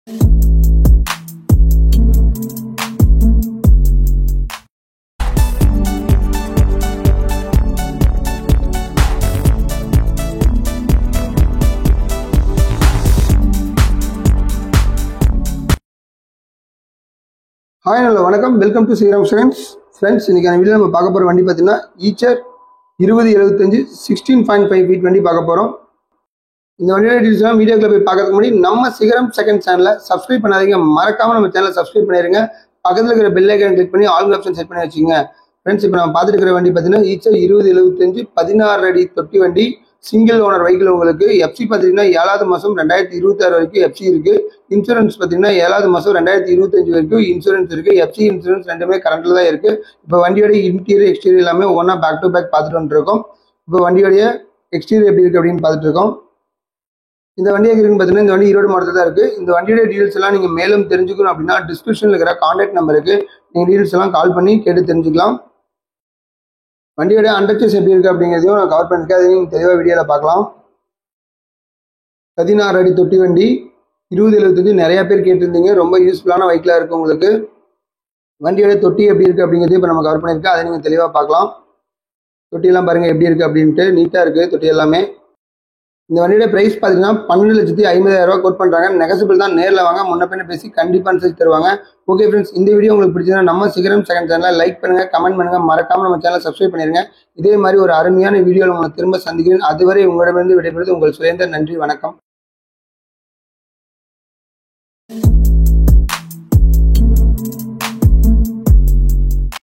Hi hello வணக்கம், welcome to Sriram friends. இன்னைக்கான video நம்ம பார்க்க போகிற வண்டி பார்த்தீங்கன்னா ஈச்சர் 2075 16.5 ஃபீட் வண்டி பார்க்க போகிறோம். இந்த வண்டியோட டீட்டெயில்ஸ்லாம் வீடியோக்குள்ள போய் பார்க்கறதுக்கு முன்னாடி நம்ம சிகரம் செகண்ட் சேனலை சப்ஸ்கிரைப் பண்ணாதீங்க, மறக்காம நம்ம சேனலை சப்ஸ்கிரைப் பண்ணிடுங்க. பக்கத்தில் இருக்கிற பெல் ஐக்கான் கிளிக் பண்ணி ஆல் ஆப்ஷன் செட் பண்ணி வச்சுங்க. ஃப்ரெண்ட்ஸ், இப்போ நம்ம பார்த்துட்டு இருக்கிற வண்டி பார்த்தீங்கன்னா ஈச்சர் 2075 16 அடி தொட்டி வண்டி, சிங்கிள் ஓனர் வெஹிக்கிள். உங்களுக்கு எஃப்சி பார்த்தீங்கன்னா 7வது மாதம் 2026 வரைக்கும் எஃப்சி இருக்கு. இன்சூரன்ஸ் பார்த்தீங்கன்னா 7வது மாதம் 2025 வரைக்கும் இன்சூரன்ஸ் இருக்கு. எஃப்சி இன்சூரன்ஸ் ரெண்டுமே கரண்ட்ல தான் இருக்கு. இப்போ வண்டியோட இன்டீரியர் எக்ஸ்டீரியர் எல்லாமே ஒவ்வொன்றா பேக் டு பேக் பார்த்துட்டு வந்துருக்கோம். இப்போ வண்டியோடைய எக்ஸ்டீரியர் எப்படி இருக்கு அப்படின்னு பார்த்துட்டு இருக்கோம். இந்த வண்டி எங்க பார்த்தீங்கன்னா இந்த வண்டி ஈரோடு மாவட்டத்தில் தான் இருக்கு. இந்த வண்டியோட டீடைல்ஸ் எல்லாம் நீங்க மேலும் தெரிஞ்சுக்கணும் அப்படின்னா டிஸ்கிரிப்ஷன்ல இருக்கிற கான்டாக்ட் நம்பருக்கு நீங்க டீடைல்ஸ் எல்லாம் கால் பண்ணி கேட்டு தெரிஞ்சுக்கலாம். வண்டியோட அண்டர்ச்சேஸ் எப்படி இருக்கு அப்படிங்கிறதையும் நான் கவர் பண்ணிருக்கேன், அதையும் நீங்கள் தெளிவாக வீடியோவில் பார்க்கலாம். 16 அடி தொட்டி வண்டி 2075 நிறைய பேர் கேட்டிருந்தீங்க. ரொம்ப யூஸ்ஃபுல்லான வெஹிக்கிளாக இருக்குது உங்களுக்கு. வண்டியோட தொட்டி எப்படி இருக்குது அப்படிங்கிறதையும் இப்போ நம்ம கவர் பண்ணியிருக்கேன், அதை நீங்கள் தெளிவாக பார்க்கலாம். தொட்டியெல்லாம் பாருங்கள் எப்படி இருக்குது அப்படின்ட்டு. நீட்டாக இருக்குது தொட்டி எல்லாமே. இந்த வண்டியோட பிரைஸ் பார்த்தீங்கன்னா 12,50,000 கோட் பண்ணுறாங்க. நெகசிபிள் தான், நேரில் வாங்க, முன்ன பின்ன பேசி கண்டிப்பாக அனுசரிச்சு தருவாங்க. ஓகே ஃப்ரெண்ட்ஸ், இந்த வீடியோ உங்களுக்கு பிடிச்சதுன்னா நம்ம சிகரம் செகண்ட் சேனலை லைக் பண்ணுங்கள், கமெண்ட் பண்ணுங்கள், மறக்காமல் நம்ம சேனலை சப்ஸ்கிரைப் பண்ணிடுங்க. இதே மாதிரி ஒரு அருமையான வீடியோவில் உங்களை திரும்ப சந்திக்கிறேன். அதுவரை உங்களிடமிருந்து விடைபெறுவது உங்கள் சுரேந்தர். நன்றி, வணக்கம்.